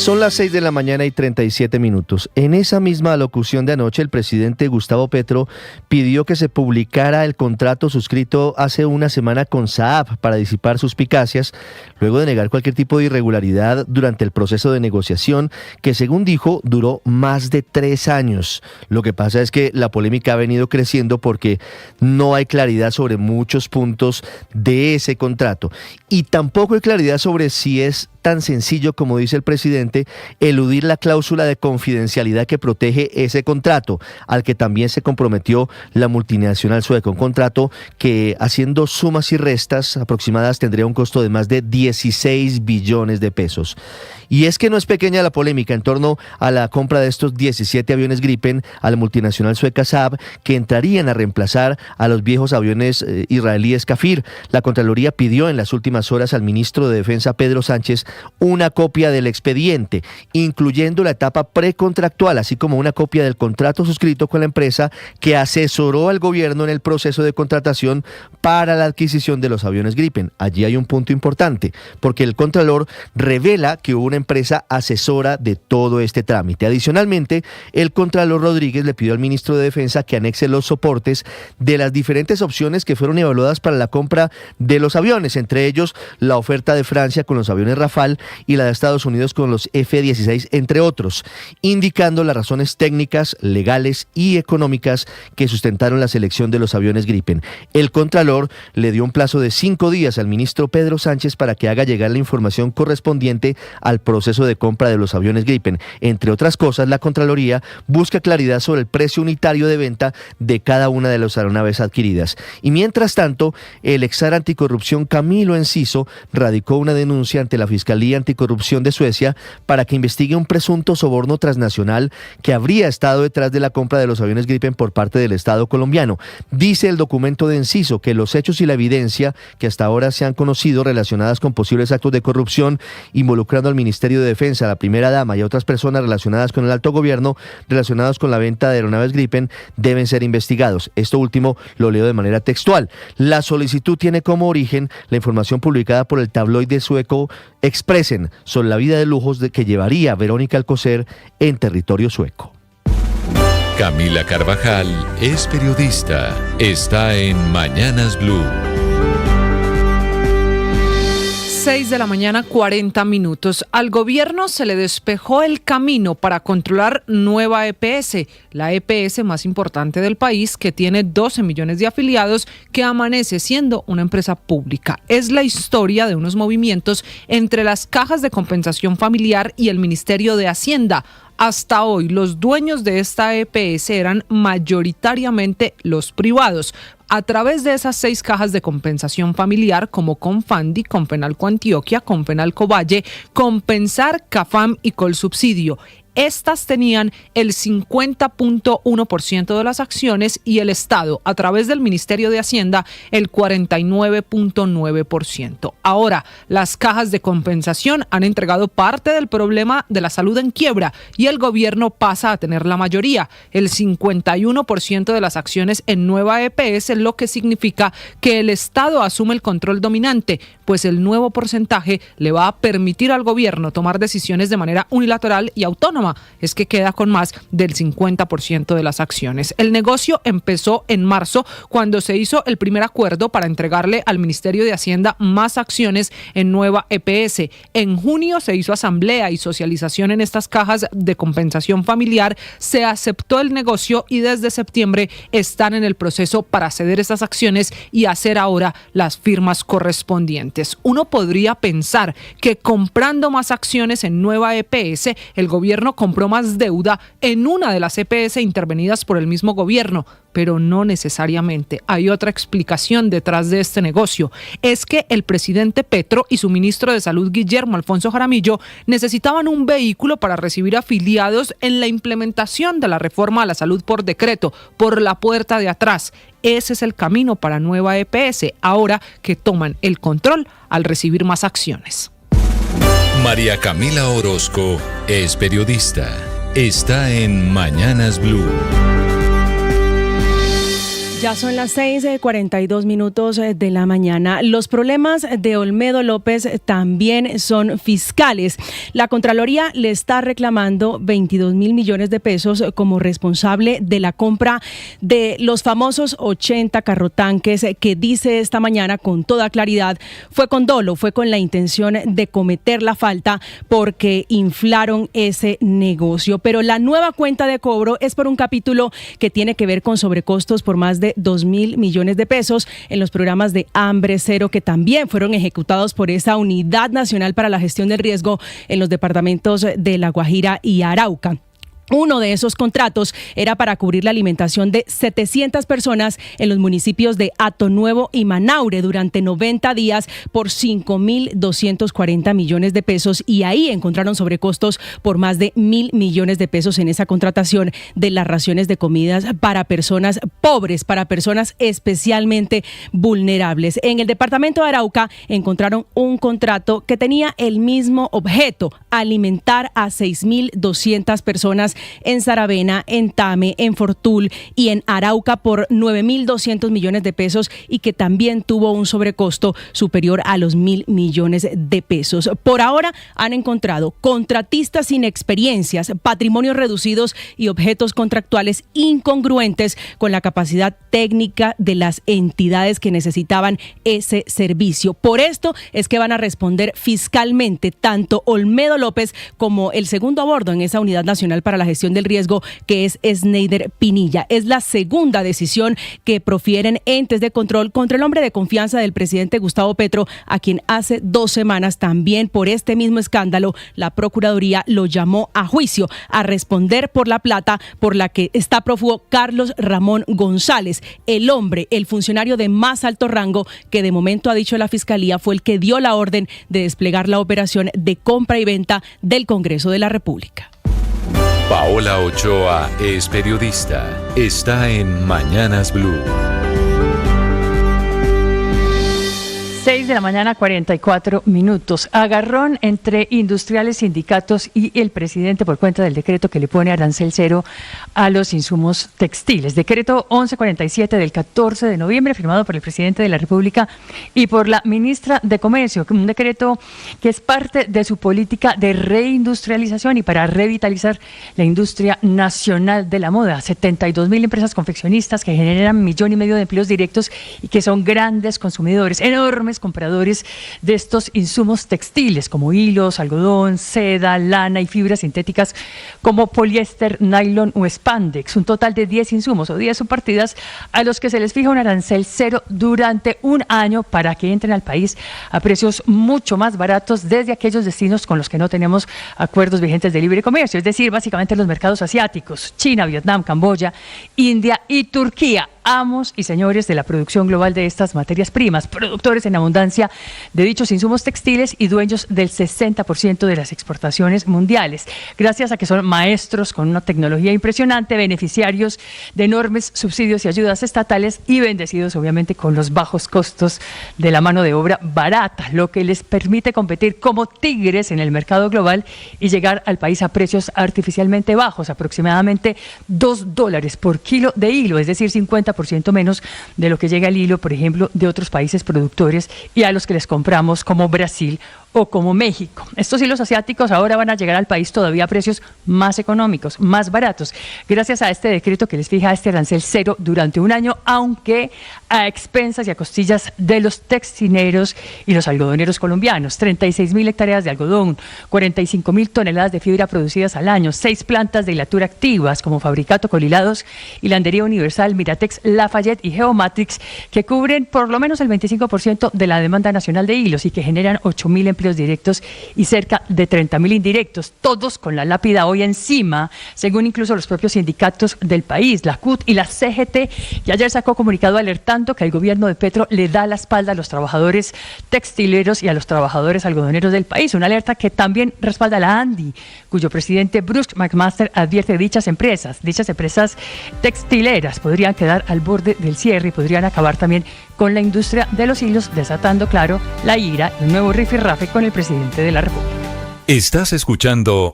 Son las 6 de la mañana y 37 minutos. En esa misma alocución de anoche, el presidente Gustavo Petro pidió que se publicara el contrato suscrito hace una semana con Saab para disipar suspicacias, luego de negar cualquier tipo de irregularidad durante el proceso de negociación, que según dijo, duró más de 3 años. Lo que pasa es que la polémica ha venido creciendo porque no hay claridad sobre muchos puntos de ese contrato. Y tampoco hay claridad sobre si es tan sencillo como dice el presidente eludir la cláusula de confidencialidad que protege ese contrato, al que también se comprometió la multinacional sueca, un contrato que, haciendo sumas y restas aproximadas, tendría un costo de más de 16 billones de pesos. Y es que no es pequeña la polémica en torno a la compra de estos 17 aviones Gripen a la multinacional sueca Saab, que entrarían a reemplazar a los viejos aviones israelíes Kafir. La Contraloría pidió en las últimas horas al ministro de Defensa, Pedro Sánchez, una copia del expediente, incluyendo la etapa precontractual, así como una copia del contrato suscrito con la empresa que asesoró al gobierno en el proceso de contratación para la adquisición de los aviones Gripen. Allí hay un punto importante, porque el Contralor revela que hubo una empresa asesora de todo este trámite. Adicionalmente, el Contralor Rodríguez le pidió al ministro de Defensa que anexe los soportes de las diferentes opciones que fueron evaluadas para la compra de los aviones, entre ellos la oferta de Francia con los aviones Rafale y la de Estados Unidos con los F-16, entre otros, indicando las razones técnicas, legales y económicas que sustentaron la selección de los aviones Gripen. El Contralor le dio un plazo de 5 días al ministro Pedro Sánchez para que haga llegar la información correspondiente al proceso de compra de los aviones Gripen. Entre otras cosas, la Contraloría busca claridad sobre el precio unitario de venta de cada una de las aeronaves adquiridas. Y mientras tanto, el exar anticorrupción Camilo Enciso radicó una denuncia ante la Fiscalía Anticorrupción de Suecia para que investigue un presunto soborno transnacional que habría estado detrás de la compra de los aviones Gripen por parte del Estado colombiano. Dice el documento de Enciso que los hechos y la evidencia que hasta ahora se han conocido relacionadas con posibles actos de corrupción involucrando al Ministerio de Defensa, a la primera dama y a otras personas relacionadas con el alto gobierno, relacionados con la venta de aeronaves Gripen, deben ser investigados. Esto último lo leo de manera textual. La solicitud tiene como origen la información publicada por el tabloide sueco Expressen sobre la vida de lujos que llevaría Verónica Alcocer en territorio sueco. Camila Carvajal es periodista. Está en Mañanas Blue. 6 de la mañana, 40 minutos. Al gobierno se le despejó el camino para controlar Nueva EPS, la EPS más importante del país, que tiene 12 millones de afiliados, que amanece siendo una empresa pública. Es la historia de unos movimientos entre las cajas de compensación familiar y el Ministerio de Hacienda. Hasta hoy, los dueños de esta EPS eran mayoritariamente los privados. A través de esas 6 cajas de compensación familiar, como Confandi, Confenalco Antioquia, Confenalco Valle, Compensar, Cafam y Colsubsidio. Estas tenían el 50.1% de las acciones y el Estado, a través del Ministerio de Hacienda, el 49.9%. Ahora, las cajas de compensación han entregado parte del problema de la salud en quiebra y el gobierno pasa a tener la mayoría, el 51% de las acciones en Nueva EPS, lo que significa que el Estado asume el control dominante, pues el nuevo porcentaje le va a permitir al gobierno tomar decisiones de manera unilateral y autónoma. Es que queda con más del 50% de las acciones. El negocio empezó en marzo, cuando se hizo el primer acuerdo para entregarle al Ministerio de Hacienda más acciones en Nueva EPS. En junio se hizo asamblea y socialización en estas cajas de compensación familiar. Se aceptó el negocio y desde septiembre están en el proceso para ceder estas acciones y hacer ahora las firmas correspondientes. Uno podría pensar que comprando más acciones en Nueva EPS, el gobierno compró más deuda en una de las EPS intervenidas por el mismo gobierno, pero no necesariamente. Hay otra explicación detrás de este negocio. Es que el presidente Petro y su ministro de Salud, Guillermo Alfonso Jaramillo, necesitaban un vehículo para recibir afiliados en la implementación de la reforma a la salud por decreto, por la puerta de atrás. Ese es el camino para Nueva EPS, ahora que toman el control al recibir más acciones. María Camila Orozco es periodista. Está en Mañanas Blue. Ya son las 6:42 de la mañana. Los problemas de Olmedo López también son fiscales. La Contraloría le está reclamando 22.000 millones de pesos como responsable de la compra de los famosos 80 carrotanques que dice esta mañana con toda claridad fue con dolo, fue con la intención de cometer la falta porque inflaron ese negocio. Pero la nueva cuenta de cobro es por un capítulo que tiene que ver con sobrecostos por más de 2.000 millones de pesos en los programas de Hambre Cero que también fueron ejecutados por esa Unidad Nacional para la Gestión del Riesgo en los departamentos de La Guajira y Arauca. Uno de esos contratos era para cubrir la alimentación de 700 personas en los municipios de Hato Nuevo y Manaure durante 90 días por 5.240 millones de pesos y ahí encontraron sobrecostos por más de 1.000 millones de pesos en esa contratación de las raciones de comidas para personas pobres, para personas especialmente vulnerables. En el departamento de Arauca encontraron un contrato que tenía el mismo objeto, alimentar a 6.200 personas en Saravena, en Tame, en Fortul y en Arauca por 9.200 millones de pesos y que también tuvo un sobrecosto superior a los 1.000 millones de pesos. Por ahora han encontrado contratistas sin experiencias, patrimonios reducidos y objetos contractuales incongruentes con la capacidad técnica de las entidades que necesitaban ese servicio. Por esto es que van a responder fiscalmente tanto Olmedo López como el segundo a bordo en esa Unidad Nacional para la Gestión del Riesgo, que es Sneider Pinilla. Es la segunda decisión que profieren entes de control contra el hombre de confianza del presidente Gustavo Petro, a quien hace 2 semanas también por este mismo escándalo la Procuraduría lo llamó a juicio a responder por la plata por la que está prófugo Carlos Ramón González, el hombre, el funcionario de más alto rango que de momento ha dicho la Fiscalía fue el que dio la orden de desplegar la operación de compra y venta del Congreso de la República. Paola Ochoa es periodista. Está en Mañanas Blue. 6:44 a.m. Agarrón entre industriales, sindicatos y el presidente por cuenta del decreto que le pone arancel cero a los insumos textiles. Decreto 1147 del 14 de noviembre, firmado por el presidente de la República y por la ministra de Comercio. Un decreto que es parte de su política de reindustrialización y para revitalizar la industria nacional de la moda. 72.000 empresas confeccionistas que generan 1,5 millones de empleos directos y que son grandes consumidores, enormes compradores de estos insumos textiles como hilos, algodón, seda, lana y fibras sintéticas como poliéster, nylon o spandex. Un total de 10 insumos o 10 subpartidas a los que se les fija un arancel cero durante un año para que entren al país a precios mucho más baratos desde aquellos destinos con los que no tenemos acuerdos vigentes de libre comercio, es decir, básicamente los mercados asiáticos, China, Vietnam, Camboya, India y Turquía. Amos y señores de la producción global de estas materias primas, productores en abundancia de dichos insumos textiles y dueños del 60% de las exportaciones mundiales, gracias a que son maestros con una tecnología impresionante, beneficiarios de enormes subsidios y ayudas estatales y bendecidos obviamente con los bajos costos de la mano de obra barata, lo que les permite competir como tigres en el mercado global y llegar al país a precios artificialmente bajos, aproximadamente $2 por kilo de hilo, es decir, 50% menos de lo que llega el hilo, por ejemplo, de otros países productores y a los que les compramos como Brasil o como México. Estos hilos asiáticos ahora van a llegar al país todavía a precios más económicos, más baratos, gracias a este decreto que les fija este arancel cero durante un año, aunque a expensas y a costillas de los textileros y los algodoneros colombianos. 36.000 hectáreas de algodón, 45.000 toneladas de fibra producidas al año, 6 plantas de hilatura activas como Fabricato Colilados, Hilandería Universal, Miratex, Lafayette y Geomatrix, que cubren por lo menos el 25% de la demanda nacional de hilos y que generan 8.000 empleos directos y cerca de 30.000 indirectos, todos con la lápida hoy encima, según incluso los propios sindicatos del país, la CUT y la CGT, que ayer sacó comunicado alertando que el gobierno de Petro le da la espalda a los trabajadores textileros y a los trabajadores algodoneros del país, una alerta que también respalda la ANDI, cuyo presidente Bruce McMaster advierte dichas empresas textileras podrían quedar al borde del cierre y podrían acabar también con la industria de los hilos, desatando, claro, la ira y un nuevo rifirrafe con el presidente de la República. Estás escuchando